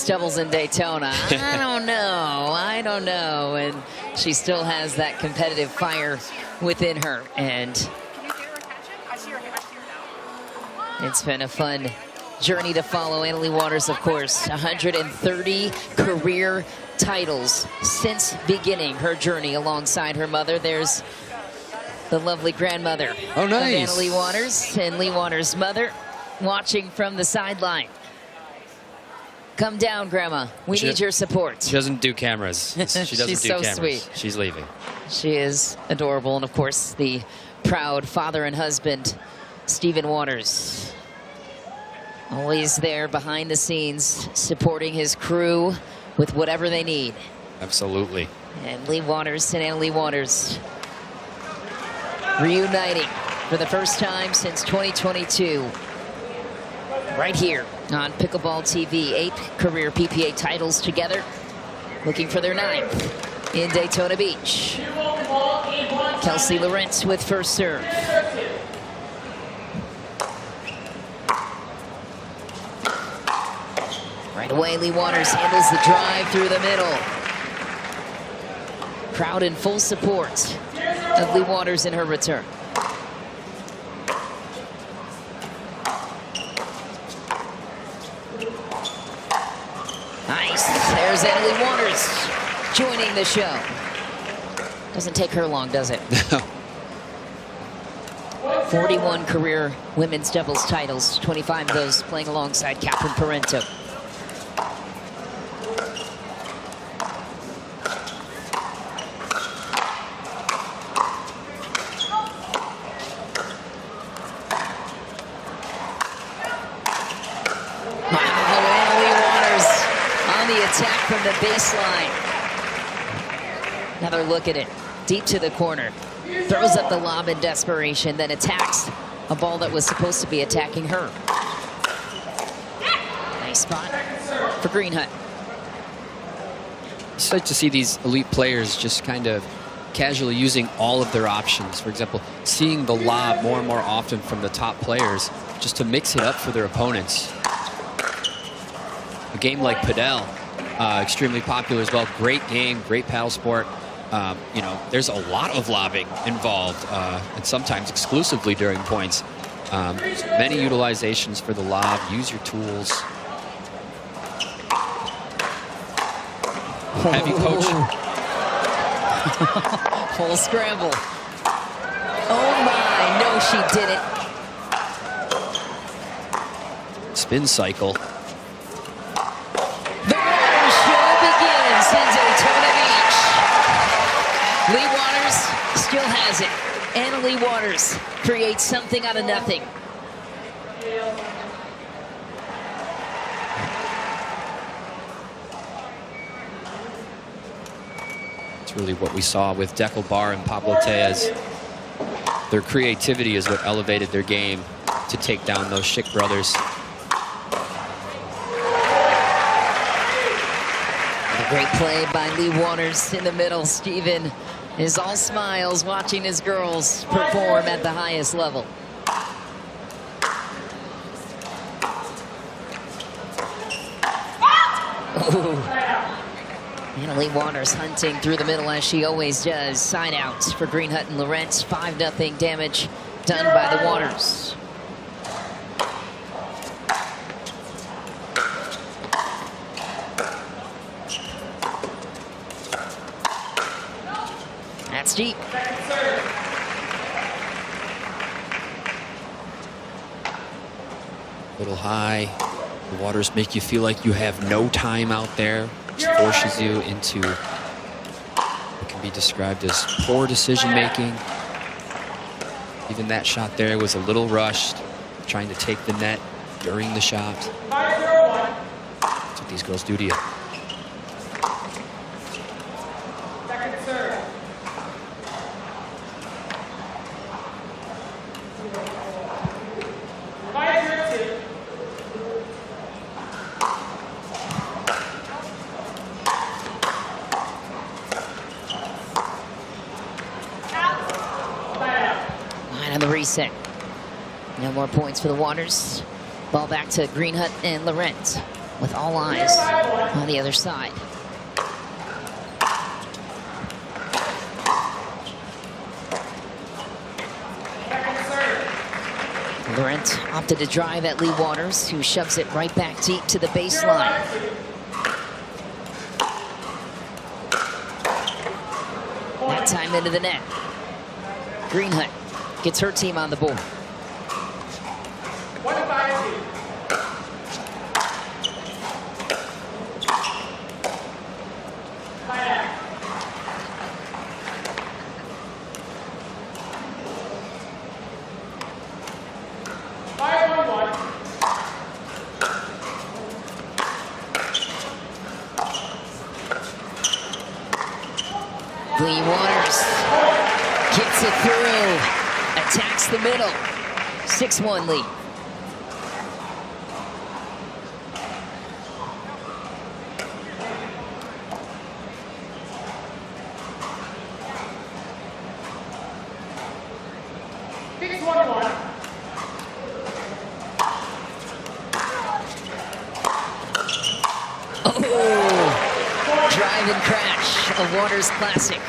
women's doubles in Daytona. I don't know. And she still has that competitive fire within her. And it's been a fun journey to follow. Leigh Waters, of course, 130 career titles since beginning her journey alongside her mother. There's the lovely grandmother of Leigh Waters, and Leigh Waters' mother watching from the sideline. Come down, Grandma. We need your support. She doesn't do cameras. She doesn't She's do so cameras. sweet. She's leaving. She is adorable. And, of course, the proud father and husband, Stephen Waters. Always there behind the scenes, supporting his crew with whatever they need. Absolutely. And Leigh Waters and Leigh Waters reuniting for the first time since 2022. Right here on Pickleball TV. 8 career PPA titles together, looking for their 9th in Daytona Beach. Kelsey Laurente with first serve. Right away, Leigh Waters handles the drive through the middle. Crowd in full support of Leigh Waters in her return. Nice. There's Leigh Waters joining the show. Doesn't take her long, does it? No. 41 career women's doubles titles, 25 of those playing alongside Catherine Parento. Attack from the baseline. Another look at it. Deep to the corner. Throws up the lob in desperation, then attacks a ball that was supposed to be attacking her. Nice spot for Greenhut. It's like to see these elite players just kind of casually using all of their options. For example, seeing the lob more and more often from the top players just to mix it up for their opponents. A game like Padel, extremely popular as well. Great game, great paddle sport. You know, there's a lot of lobbing involved, and sometimes exclusively during points. Many utilizations for the lob. Use your tools. Heavy coach. Full scramble. Oh my, no, she didn't. Spin cycle. In Daytona Beach. Leigh Waters still has it. And Leigh Waters creates something out of nothing. It's really what we saw with Deckelbar and Pablo Tejas. Their creativity is what elevated their game to take down those Schick brothers. Great play by Leigh Waters in the middle. Stephen is all smiles watching his girls perform at the highest level. Ooh. And Leigh Waters hunting through the middle as she always does. Side outs for Greenhut and Lorent. 5-0 damage done by the Waters. That's deep. A little high. The Waters make you feel like you have no time out there, which forces you into what can be described as poor decision making. Even that shot there was a little rushed, trying to take the net during the shot. That's what these girls do to you. On the reset. No more points for the Waters. Ball back to Greenhut and Lorent with all eyes on the other side. Laurent opted to drive at Leigh Waters, who shoves it right back deep to the baseline. That time into the net. Greenhut gets her team on the board. Leigh Waters gets it through, attacks the middle. 6-1 lead. Oh, drive and crash, a Waters classic.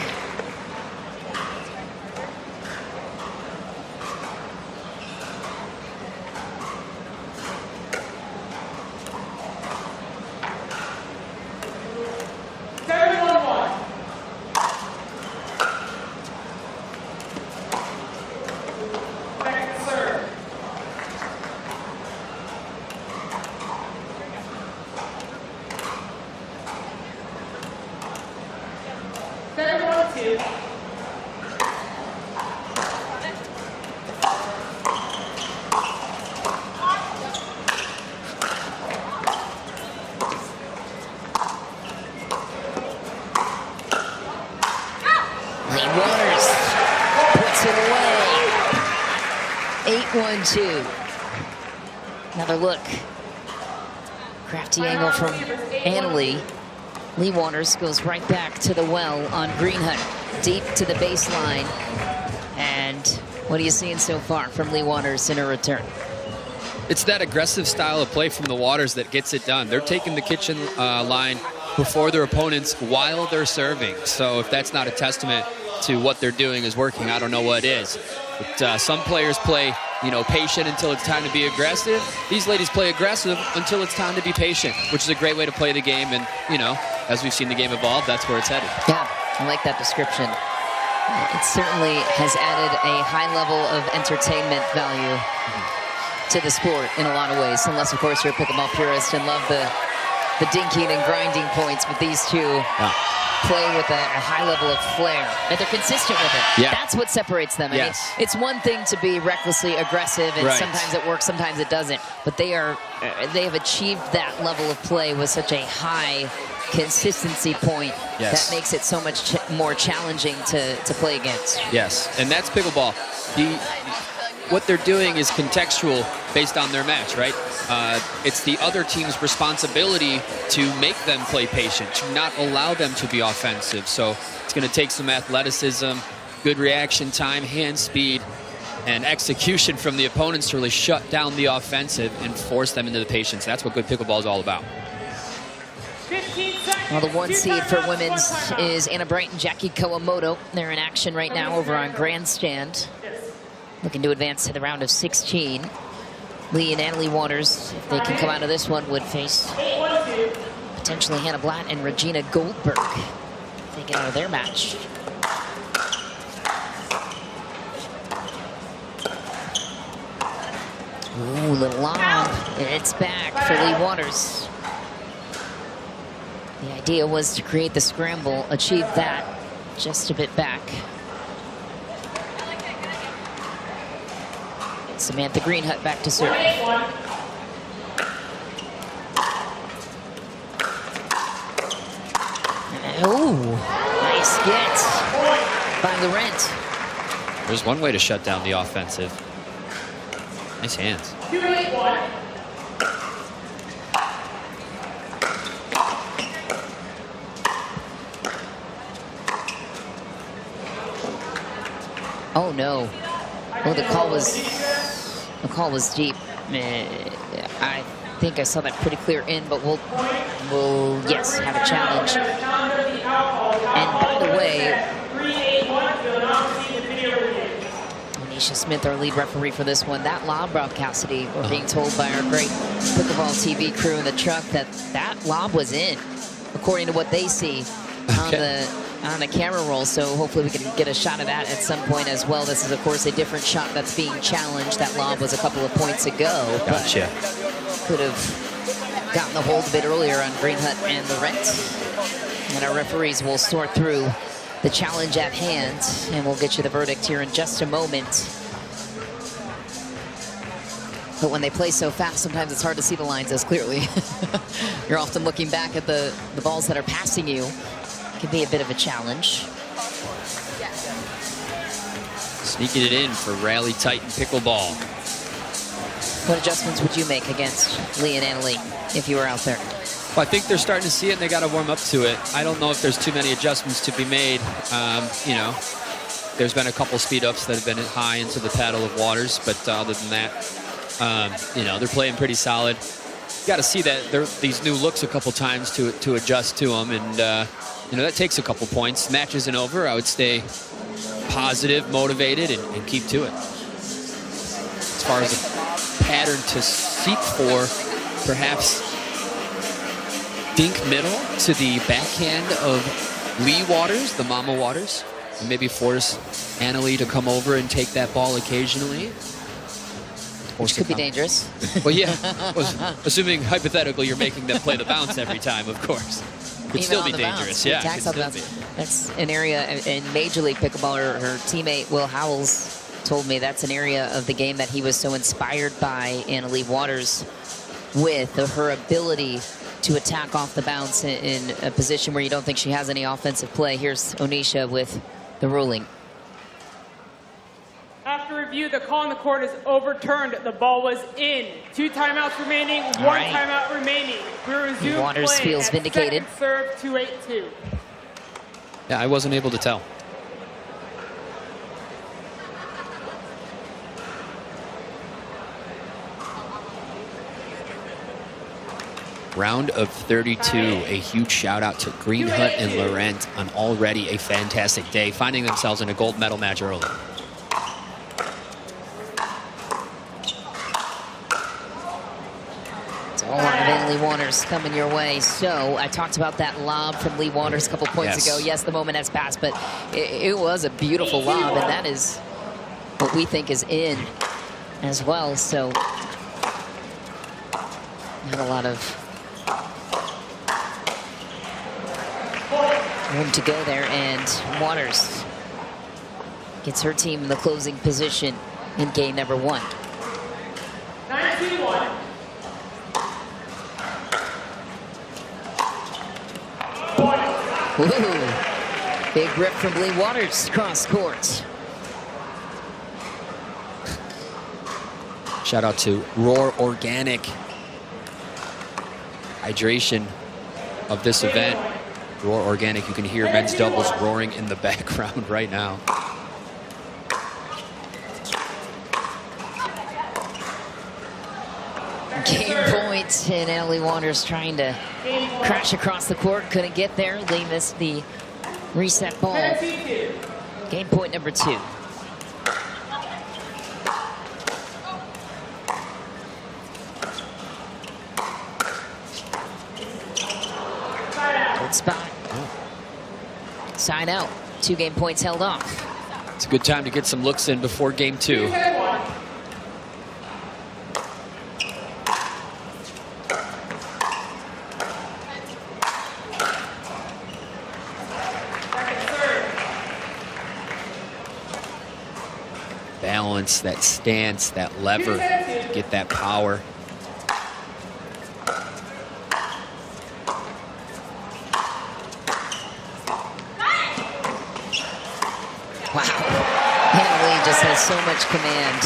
Waters puts it away. 8-1-2. Another look. Crafty angle from Leigh. Leigh Waters goes right back to the well on Greenhut, deep to the baseline. And what are you seeing so far from Leigh Waters in her return? It's that aggressive style of play from the Waters that gets it done. They're taking the kitchen line before their opponents while they're serving. So if that's not a testament to what they're doing is working, I don't know what is. But some players play, patient until it's time to be aggressive. These ladies play aggressive until it's time to be patient, which is a great way to play the game. And, as we've seen the game evolve, that's where it's headed. Yeah, I like that description. It certainly has added a high level of entertainment value to the sport in a lot of ways. Unless, of course, you're a pickleball purist and love the dinking and grinding points, but these two play with a high level of flair, and they're consistent with it. Yeah. That's what separates them. Yes. I mean, it's one thing to be recklessly aggressive, and right. sometimes it works, sometimes it doesn't. But they have achieved that level of play with such a high consistency point that makes it so much more challenging to play against. Yes, and that's pickleball. What they're doing is contextual based on their match, right? It's the other team's responsibility to make them play patient, to not allow them to be offensive. So it's going to take some athleticism, good reaction time, hand speed, and execution from the opponents to really shut down the offensive and force them into the patience. That's what good pickleball is all about. Well, the 1 seed for women's is Anna Bright and Jackie Kawamoto. They're in action right now over on Grandstand, looking to advance to the round of 16. Leigh and Leigh Waters, if they can come out of this one, would face potentially Hannah Blatt and Regina Goldberg if they get out of their match. Ooh, little lob. It's back for Leigh Waters. The idea was to create the scramble, achieve that, just a bit back. Samantha Greenhut back to serve. Oh, nice get by Laurent. There's one way to shut down the offensive. Nice hands. Oh no. Oh, the call was deep. I think I saw that pretty clear in, but we'll yes, have a challenge. And by the way, Anisha Smith, our lead referee for this one, that lob, Rob Cassidy, we're being told by our great Pickleball TV crew in the truck that that lob was in, according to what they see on the camera roll. So hopefully we can get a shot of that at some point as well. This is, of course, a different shot that's being challenged. That lob was a couple of points ago. Gotcha. Could have gotten the hold a bit earlier on Greenhut and Lorent. And our referees will sort through the challenge at hand, and we'll get you the verdict here in just a moment. But when they play so fast, sometimes it's hard to see the lines as clearly. You're often looking back at the balls that are passing you. It can be a bit of a challenge. Sneaking it in for Rally Titan Pickleball. What adjustments would you make against Leigh and Annalie if you were out there? Well, I think they're starting to see it, and they got to warm up to it. I don't know if there's too many adjustments to be made. You know, there's been a couple speed ups that have been high into the paddle of waters, but other than that, you know, they're playing pretty solid. You got to see that these new looks a couple times to adjust to them, and you know, that takes a couple points. Match isn't over. I would stay positive, motivated, and keep to it. As far as a pattern to seek for, perhaps dink middle to the backhand of Leigh Waters, the Mama Waters, and maybe force Annalie to come over and take that ball occasionally. Which could be dangerous. Well, yeah, assuming hypothetically you're making them play the bounce every time, of course. Could Even still be Bounce, dangerous. Yeah, could still be. That's an area in Major League Pickleball. Her teammate Will Howells told me that's an area of the game that he was so inspired by Annalie Waters with, her ability to attack off the bounce in a position where you don't think she has any offensive play. Here's Onisha with the ruling. After review, the call on the court is overturned. The ball was in. 2 timeouts remaining, All one right. timeout remaining. We resume Waters play feels at vindicated. second serve 2-8-2. Yeah, I wasn't able to tell. Round of 32. A huge shout out to Greenhut and Lorent on already a fantastic day, finding themselves in a gold medal match early. It's a lot of Annalie Waters coming your way. So I talked about that lob from Leigh Waters a couple points ago. Yes, the moment has passed, but it was a beautiful lob, and that is what we think is in as well. So not a lot of room to go there, and Waters gets her team in the closing position in game number 1. 9-2-1. Ooh, big rip from Leigh Waters cross court. Shout out to Roar Organic hydration of this event. Roar Organic, you can hear men's doubles roaring in the background right now. Game point, and Annalie Waters trying to crash across the court. Couldn't get there. Leigh missed the reset ball. Game point number 2. Good spot. Side out. 2 game points held off. It's a good time to get some looks in before game 2. Balance, that stance, that lever, to get that power. Wow. Annalie just has so much command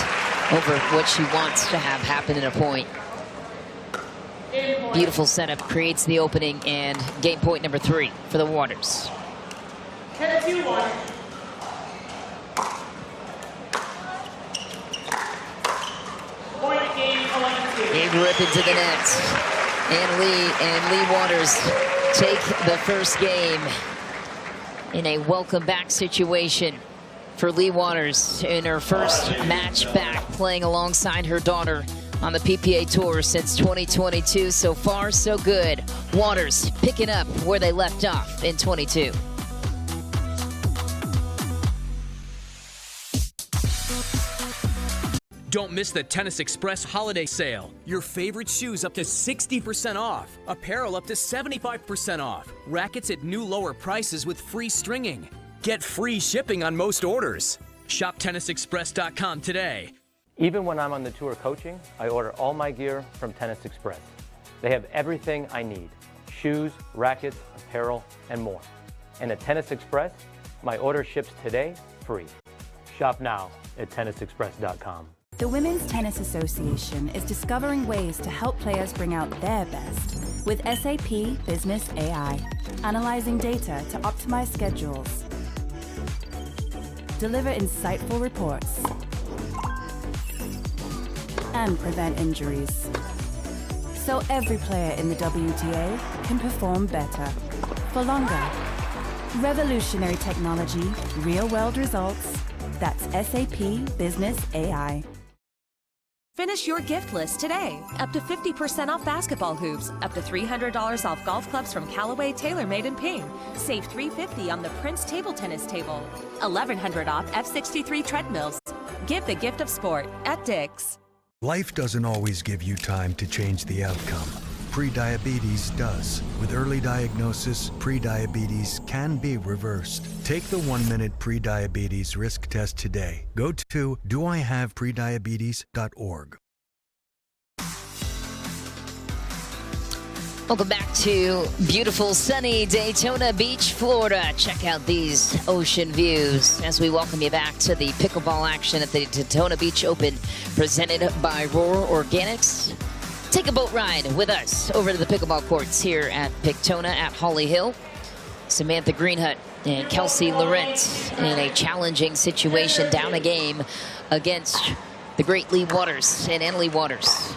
over what she wants to have happen in a point. Beautiful setup, creates the opening, and game point number 3 for the Waters. 10-2-1. Point game 11-2. Big rip into the net. And Leigh Waters take the first game in a welcome back situation for Leigh Waters in her first match back, playing alongside her daughter on the PPA Tour since 2022. So far, so good. Waters picking up where they left off in 22. Don't miss the Tennis Express holiday sale. Your favorite shoes up to 60% off. Apparel up to 75% off. Rackets at new lower prices with free stringing. Get free shipping on most orders. Shop tennisexpress.com today. Even when I'm on the tour coaching, I order all my gear from Tennis Express. They have everything I need: shoes, rackets, apparel, and more. And at Tennis Express, my order ships today free. Shop now at tennisexpress.com. The Women's Tennis Association is discovering ways to help players bring out their best with SAP Business AI, analyzing data to optimize schedules, deliver insightful reports, and prevent injuries. So every player in the WTA can perform better, for longer. Revolutionary technology, real-world results. That's SAP Business AI. Finish your gift list today. Up to 50% off basketball hoops. Up to $300 off golf clubs from Callaway TaylorMade in Ping. Save $350 on the Prince table tennis table. $1,100 off F63 treadmills. Give the gift of sport at Dick's. Life doesn't always give you time to change the outcome. Prediabetes does. With early diagnosis, prediabetes can be reversed. Take the 1-minute prediabetes risk test today. Go to doihaveprediabetes.org. Welcome back to beautiful, sunny Daytona Beach, Florida. Check out these ocean views as we welcome you back to the pickleball action at the Daytona Beach Open, presented by Roar Organics. Take a boat ride with us over to the pickleball courts here at Daytona at Holly Hill. Samantha Greenhut and Kelsey Laurente in a challenging situation, down a game against the great Leigh Waters and Leigh Waters.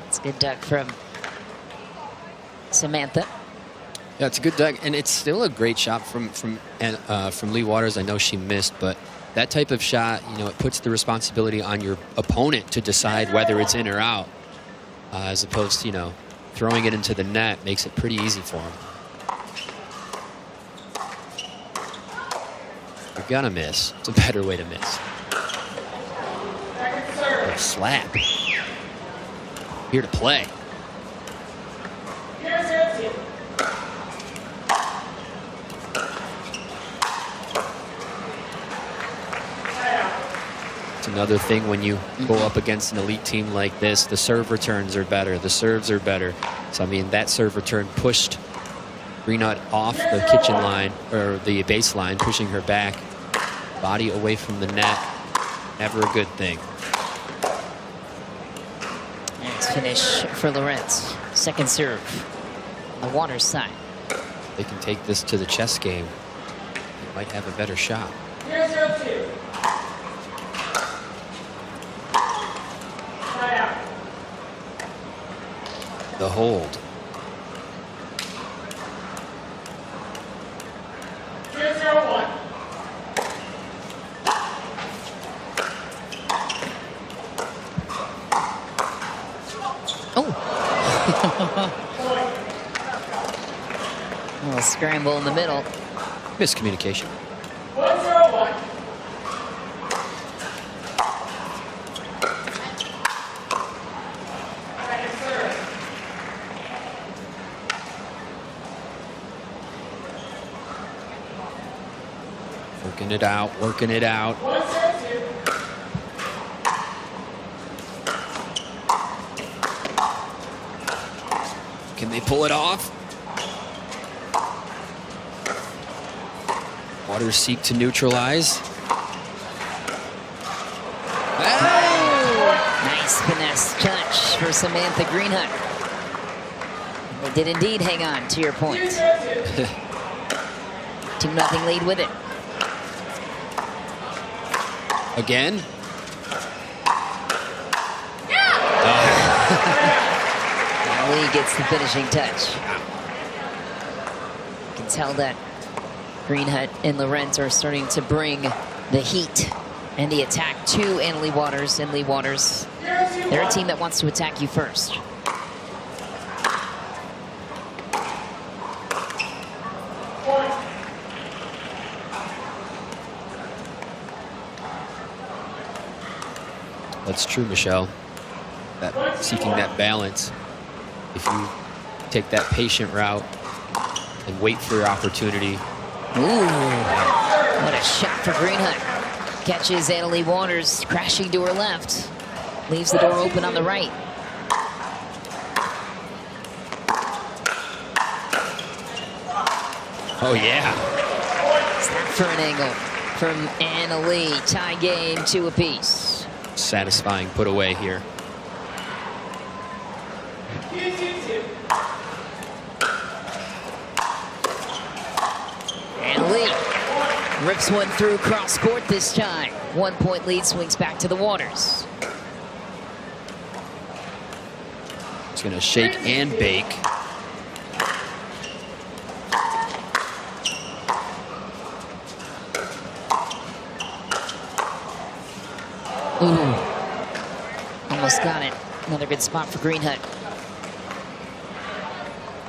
It's a good duck from Samantha. Yeah, it's a good duck, and it's still a great shot from Leigh Waters. I know she missed, but that type of shot, you know, it puts the responsibility on your opponent to decide whether it's in or out, as opposed to, you know, throwing it into the net makes it pretty easy for him. You're gonna miss. It's a better way to miss. A slap. Here to play. It's another thing when you go up against an elite team like this, the serve returns are better, the serves are better. So, I mean, that serve return pushed Greenhut off the kitchen line, or the baseline, pushing her back, body away from the net. Never a good thing. Nice finish for Laurent. Second serve on the Waters side. If they can take this to the chess game, they might have a better shot. The hold. Oh. A little scramble in the middle. Miscommunication. 1-0-1. Working it out, working it out. Can they pull it off? Waters seek to neutralize. Oh! Nice finesse touch for Samantha Greenhut. They did indeed hang on, to your point. 2-0 lead with it. Again? Leigh gets the finishing touch. You can tell that Greenhut and Lorent are starting to bring the heat and the attack to Annalie Waters. And Leigh Waters, they're a team that wants to attack you first. That's true, Michelle. Seeking that balance. If you take that patient route and wait for your opportunity. Ooh, what a shot for Greenhut. Catches Annalie Waters crashing to her left. Leaves the door open on the right. Oh, yeah. Snap for an angle from Annalie. Tie game, 2 apiece. Satisfying put away here. Leigh rips one through cross court this time. 1-point lead swings back to the Waters. It's going to shake and bake. Ooh. Almost got it. Another good spot for Greenhut.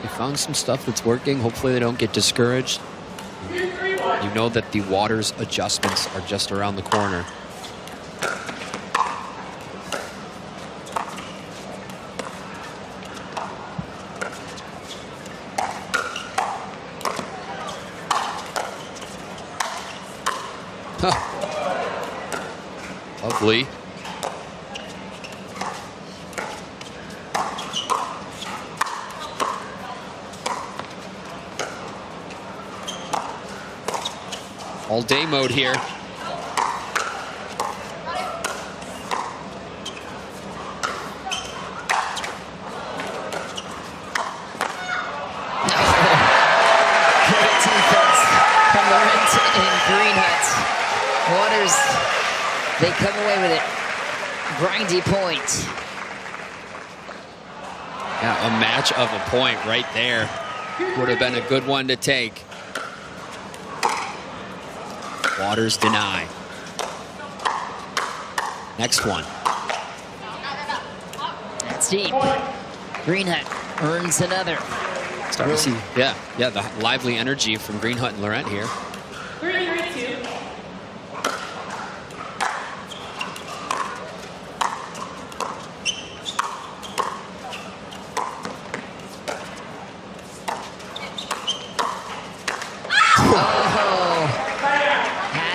They found some stuff that's working. Hopefully they don't get discouraged. You know that the Waters adjustments are just around the corner. Huh. Lovely. All day mode here. Great defense from Lorent and Greenhut. Waters, they come away with it. Grindy point. Yeah, a match of a point right there. Would have been a good one to take. Waters deny. Next one. That's deep. Greenhut earns another. Starting to see, yeah, the lively energy from Greenhut and Lorent here. 3-3-2.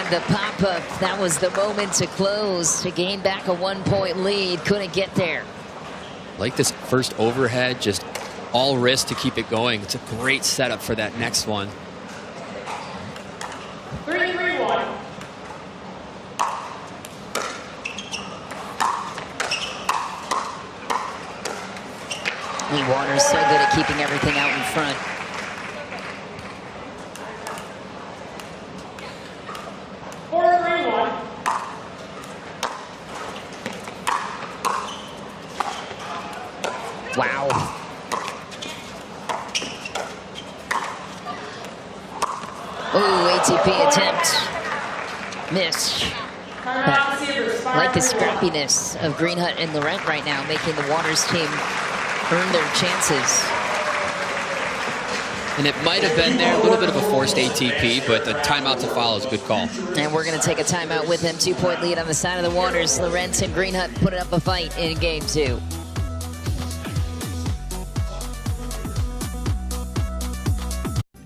The pop-up, that was the moment to close, to gain back a 1-point lead. Couldn't get there. Like this first overhead, just all wrist to keep it going. It's a great setup for that next one. 3-3-1. Leigh Waters so good at keeping everything out in front. Wow. Ooh, ATP attempt. Missed. Like the scrappiness of Greenhut and Lorent right now, making the Waters team earn their chances. And it might have been there, a little bit of a forced ATP, but the timeout to follow is a good call. And we're going to take a timeout with them. 2-point lead on the side of the Waters. Lorent and Greenhut putting up a fight in game 2.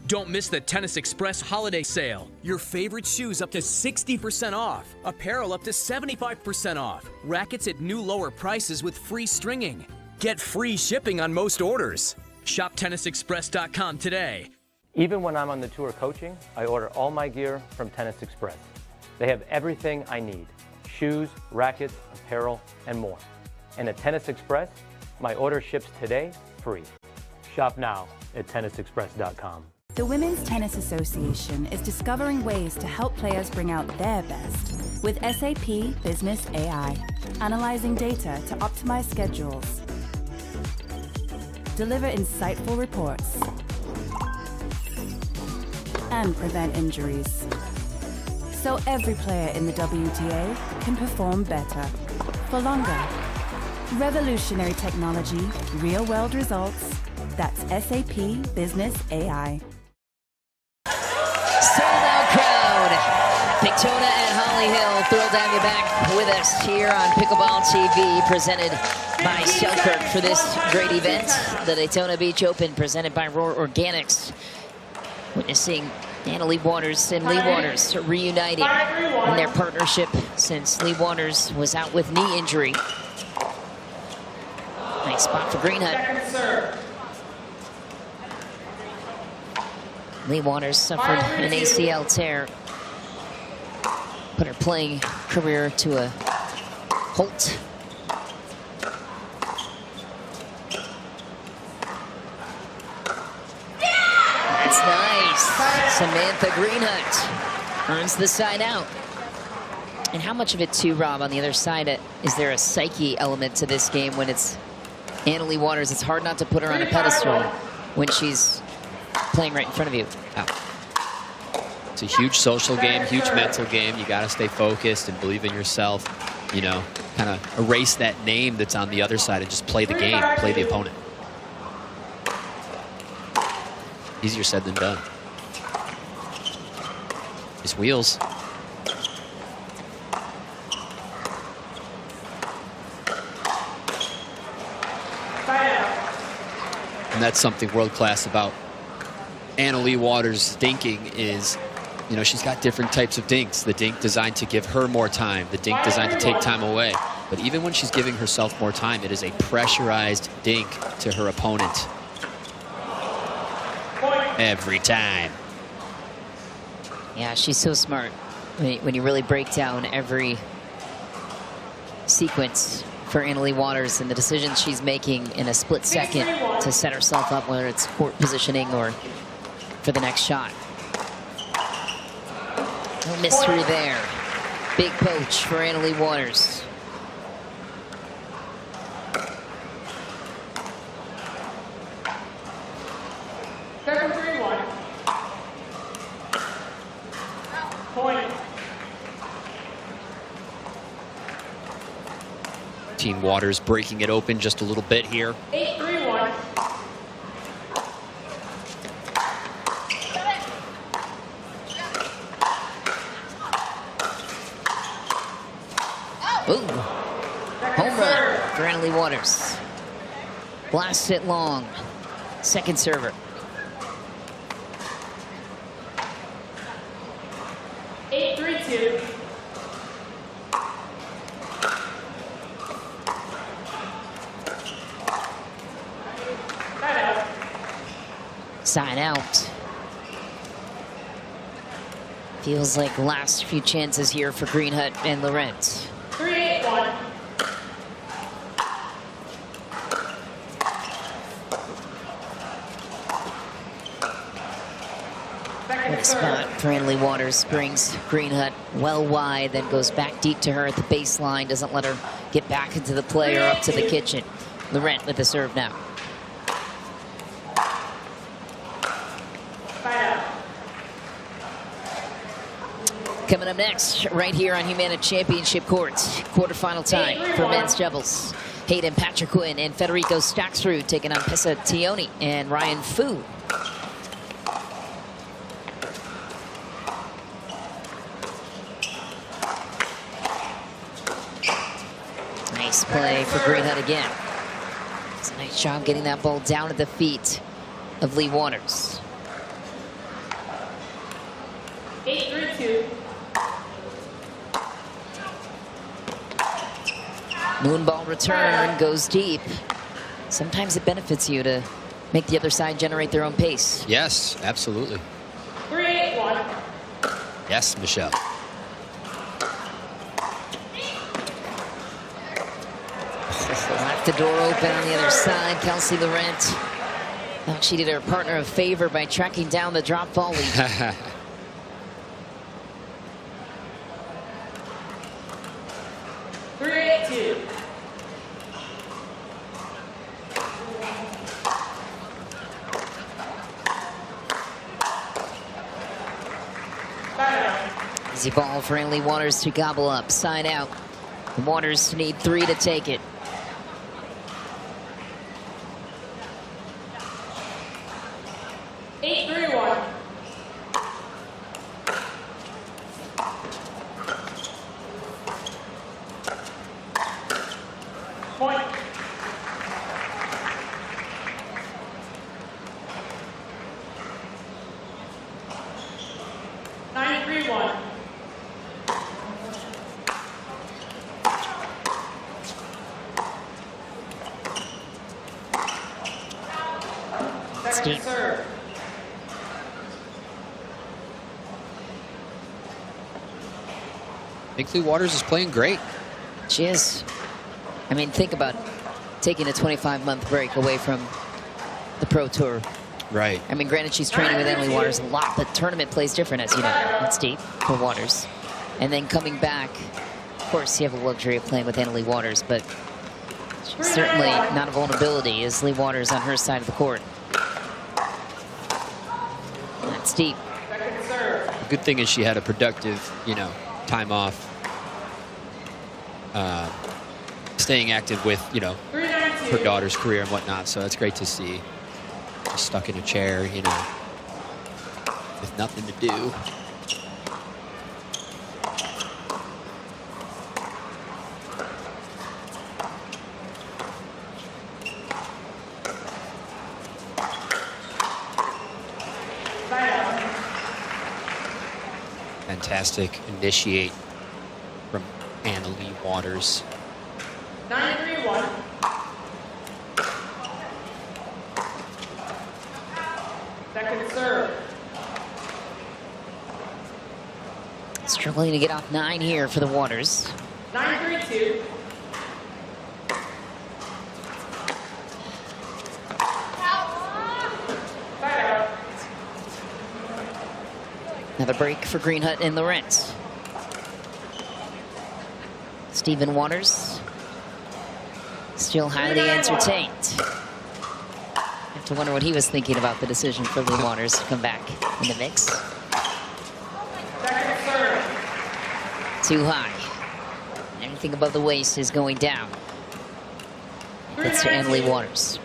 Don't miss the Tennis Express holiday sale. Your favorite shoes up to 60% off. Apparel up to 75% off. Rackets at new lower prices with free stringing. Get free shipping on most orders. Shop tennisexpress.com today. Even when I'm on the tour coaching, I order all my gear from Tennis Express. They have everything I need: shoes, rackets, apparel, and more. And at Tennis Express, my order ships today free. Shop now at tennisexpress.com. The Women's Tennis Association is discovering ways to help players bring out their best with SAP Business AI, analyzing data to optimize schedules, deliver insightful reports, and prevent injuries. So every player in the WTA can perform better, for longer. Revolutionary technology, real-world results. That's SAP Business AI. Sold-out crowd. Daytona and Holly Hill, thrilled to have you back with us here on Pickleball TV, presented by Selkirk for this great event. The Daytona Beach Open, presented by Roar Organics. Witnessing Leigh Waters and Leigh Waters reuniting in their partnership since Leigh Waters was out with knee injury. Nice spot for Greenhut. Leigh Waters suffered an ACL tear, put her playing career to a halt. That's nice. Samantha Greenhut earns the side out. And how much of it too, Rob, on the other side, is there a psyche element to this game when it's Leigh Waters? It's hard not to put her on a pedestal when she's playing right in front of you. Yeah. It's a huge social game, huge mental game. You got to stay focused and believe in yourself. You know, kind of erase that name that's on the other side and just play the game, play the opponent. Easier said than done. His wheels. And that's something world-class about Leigh Waters' dinking is, you know, she's got different types of dinks. The dink designed to give her more time, the dink designed to take time away. But even when she's giving herself more time, it is a pressurized dink to her opponent. Every time. Yeah, she's so smart when you really break down every sequence for Leigh Waters and the decisions she's making in a split second to set herself up, whether it's court positioning or for the next shot. No mystery there. Big poach for Leigh Waters. Team Waters breaking it open just a little bit here. 8-3-1. Boom. Home run for Leigh Waters. Blasts it long. Second server. 8-3-2. Sign out. Feels like last few chances here for Greenhut and Lorent. 3-8-1. What a spot for Leigh Waters. Brings Greenhut well wide, then goes back deep to her at the baseline. Doesn't let her get back into the play or up to the kitchen. Lorent with the serve now. Coming up next, right here on Humana Championship Court, quarterfinal time for men's doubles. Hayden Patriquin and Federico Staksrud taking on Pessa Tioni and Ryan Fu. Nice play for Greenhut again. It's a nice job getting that ball down at the feet of Leigh Waters. 8-3-2. Moonball return goes deep. Sometimes it benefits you to make the other side generate their own pace. Yes, absolutely. 3-8-1. Yes, Michelle. Left the door open on the other side. Kelsey Laurente Thought she did her partner a favor by tracking down the drop ball lead. Easy ball for Leigh Waters to gobble up. Side out. The Waters need 3 to take it. Steve. I think Leigh Waters is playing great. She is. I mean, think about taking a 25-month break away from the Pro Tour. Right. I mean, granted, she's training with Leigh Waters a lot, but tournament plays different, as you know. It's deep for Waters. And then coming back, of course, you have the luxury of playing with Leigh Waters, but she's certainly not a vulnerability as Leigh Waters on her side of the court. That's deep. The good thing is she had a productive, time off. Staying active with, her daughter's career and whatnot. So that's great to see. Just stuck in a chair, with nothing to do. Fantastic initiate from Leigh Waters. 9-3-1. Second serve. Struggling to get off 9 here for the Waters. 9-3-2. Another break for Greenhut and Lorent. Stephen Waters still highly entertained. I have to wonder what he was thinking about the decision for Leigh Waters to come back in the mix. Too high. Anything above the waist is going down. That's to Leigh Waters.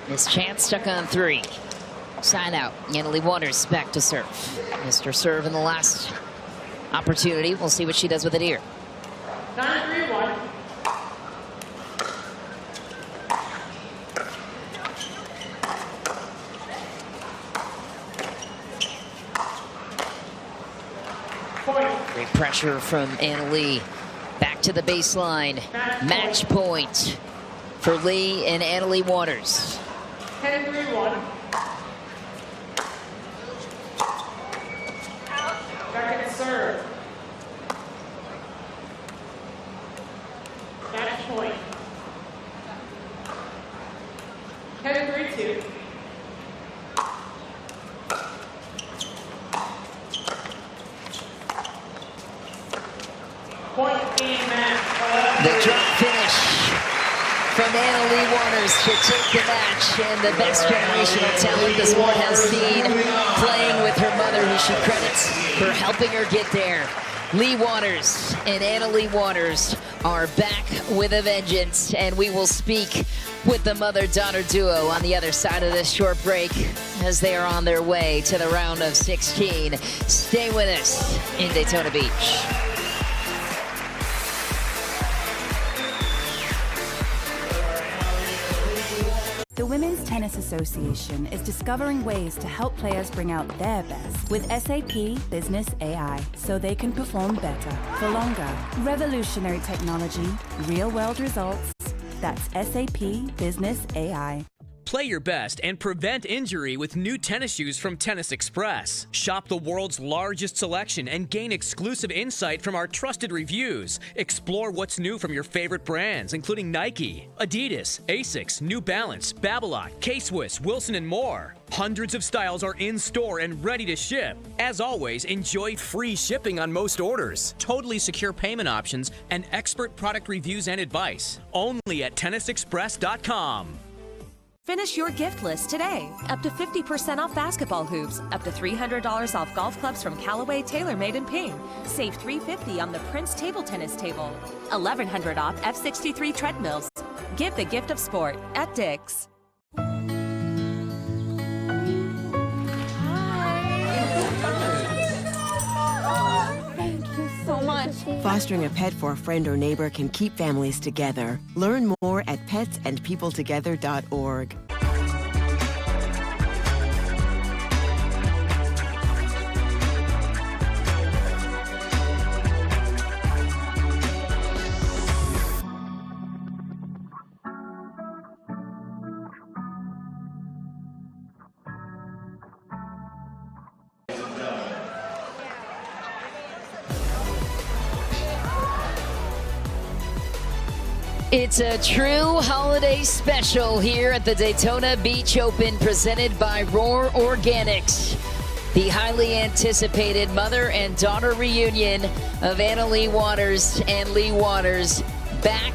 Miss Chance stuck on 3. Side out. Leigh Waters back to serve. Missed her serve in the last opportunity. We'll see what she does with it here. 9-3-1. Great pressure from Leigh. Back to the baseline. Match point for Leigh and Leigh Waters. 10-3-1. Second serve. Match point. 10-3-2. Point game match. The drop finish from Leigh Waters to take the match, and the best generational talent the sport has seen, playing with her mother, who she credits for helping her get there. Leigh Waters and Leigh Waters are back with a vengeance, and we will speak with the mother-daughter duo on the other side of this short break as they are on their way to the round of 16. Stay with us in Daytona Beach. The Women's Tennis Association is discovering ways to help players bring out their best with SAP Business AI so they can perform better for longer. Revolutionary technology, real-world results. That's SAP Business AI. Play your best and prevent injury with new tennis shoes from Tennis Express. Shop the world's largest selection and gain exclusive insight from our trusted reviews. Explore what's new from your favorite brands, including Nike, Adidas, Asics, New Balance, Babolat, K-Swiss, Wilson, and more. Hundreds of styles are in store and ready to ship. As always, enjoy free shipping on most orders, totally secure payment options, and expert product reviews and advice. Only at tennisexpress.com. Finish your gift list today. Up to 50% off basketball hoops, up to $300 off golf clubs from Callaway tailor-made in pink. Save $350 on the Prince table tennis table. $1,100 off F63 treadmills. Give the gift of sport at Dick's. Fostering a pet for a friend or neighbor can keep families together. Learn more at petsandpeopletogether.org. It's a true holiday special here at the Daytona Beach Open, presented by Roar Organics. The highly anticipated mother and daughter reunion of Anna Leigh Waters and Leigh Waters, back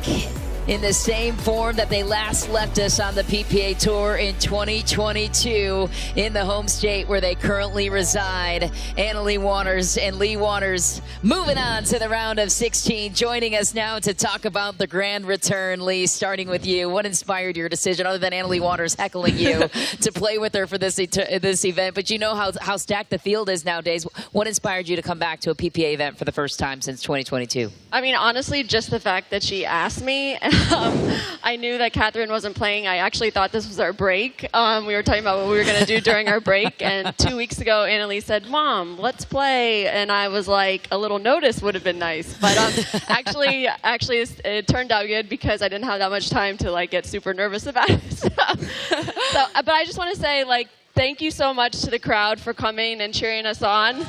in the same form that they last left us on the PPA Tour in 2022 in the home state where they currently reside. Anna Leigh Waters and Leigh Waters moving on to the round of 16. Joining us now to talk about the grand return. Leigh, starting with you, what inspired your decision, other than Anna Leigh Waters heckling you, to play with her for this event? But you know how stacked the field is nowadays. What inspired you to come back to a PPA event for the first time since 2022? I mean, honestly, just the fact that she asked me. I knew that Catherine wasn't playing. I actually thought this was our break. We were talking about what we were going to do during our break. And 2 weeks ago, Anna Leigh said, "Mom, let's play." And I was like, a little notice would have been nice. But actually, it turned out good because I didn't have that much time to like get super nervous about it. But I just want to say, like, thank you so much to the crowd for coming and cheering us on.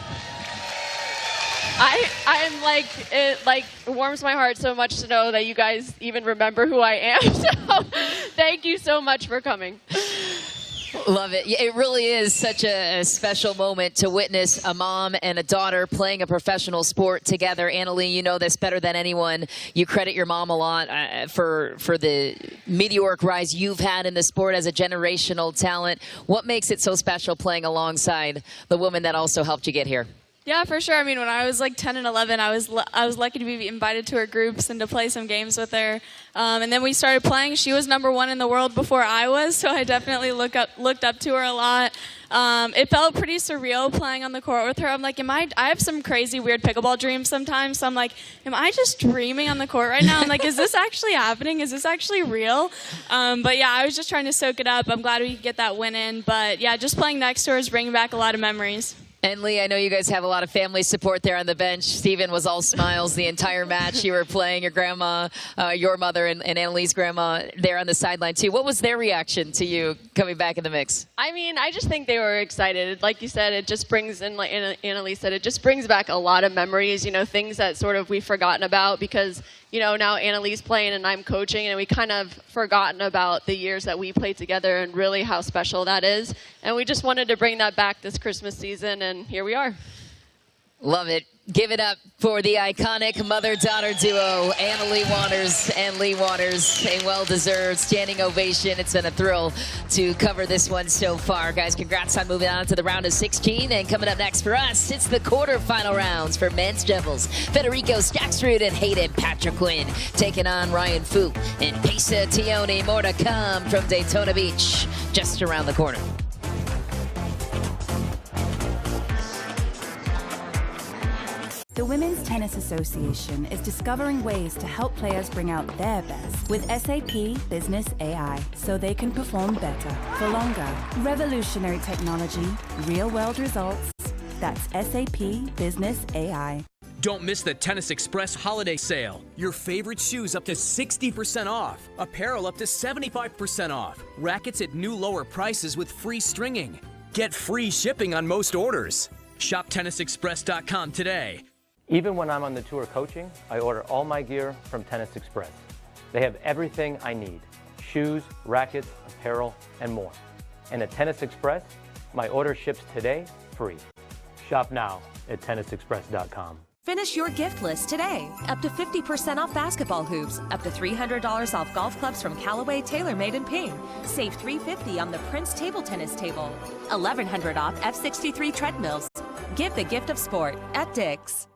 I'm like, it like warms my heart so much to know that you guys even remember who I am. So thank you so much for coming. Love it. It really is such a special moment to witness a mom and a daughter playing a professional sport together. Anna Leigh, you know this better than anyone. You credit your mom a lot for the meteoric rise you've had in the sport as a generational talent. What makes it so special playing alongside the woman that also helped you get here? Yeah, for sure. I mean, when I was like 10 and 11, I was lucky to be invited to her groups and to play some games with her. And then we started playing. She was #1 in the world before I was, so I definitely looked up to her a lot. It felt pretty surreal playing on the court with her. I'm like, I have some crazy weird pickleball dreams sometimes. So I'm like, am I just dreaming on the court right now? I'm like, is this actually happening? Is this actually real? But yeah, I was just trying to soak it up. I'm glad we could get that win in. But yeah, just playing next to her is bringing back a lot of memories. And Leigh, I know you guys have a lot of family support there on the bench. Steven was all smiles the entire match. You were playing your grandma, your mother, and Anna Leigh's grandma there on the sideline too. What was their reaction to you coming back in the mix? I mean, I just think they were excited. Like you said, it just brings in, like Anna Leigh said, it just brings back a lot of memories, you know, things that sort of we've forgotten about because, you know, now Anna Leigh's playing and I'm coaching, and we kind of forgotten about the years that we played together and really how special that is. And we just wanted to bring that back this Christmas season, and here we are. Love it. Give it up for the iconic mother-daughter duo, Anna Leigh Waters and Leigh Waters. A well-deserved standing ovation. It's been a thrill to cover this one so far. Guys, congrats on moving on to the round of 16. And coming up next for us, it's the quarterfinal rounds for men's doubles. Federico Staksrud and Hayden Patriquin taking on Ryan Fu and Pesa Tione. More to come from Daytona Beach, just around the corner. The Women's Tennis Association is discovering ways to help players bring out their best with SAP Business AI so they can perform better for longer. Revolutionary technology, real-world results. That's SAP Business AI. Don't miss the Tennis Express holiday sale. Your favorite shoes up to 60% off. Apparel up to 75% off. Rackets at new lower prices with free stringing. Get free shipping on most orders. Shop tennisexpress.com today. Even when I'm on the tour coaching, I order all my gear from Tennis Express. They have everything I need: shoes, rackets, apparel, and more. And at Tennis Express, my order ships today free. Shop now at tennisexpress.com. Finish your gift list today. Up to 50% off basketball hoops. Up to $300 off golf clubs from Callaway TaylorMade in Ping. Save $350 on the Prince table tennis table. $1,100 off F63 treadmills. Give the gift of sport at Dick's.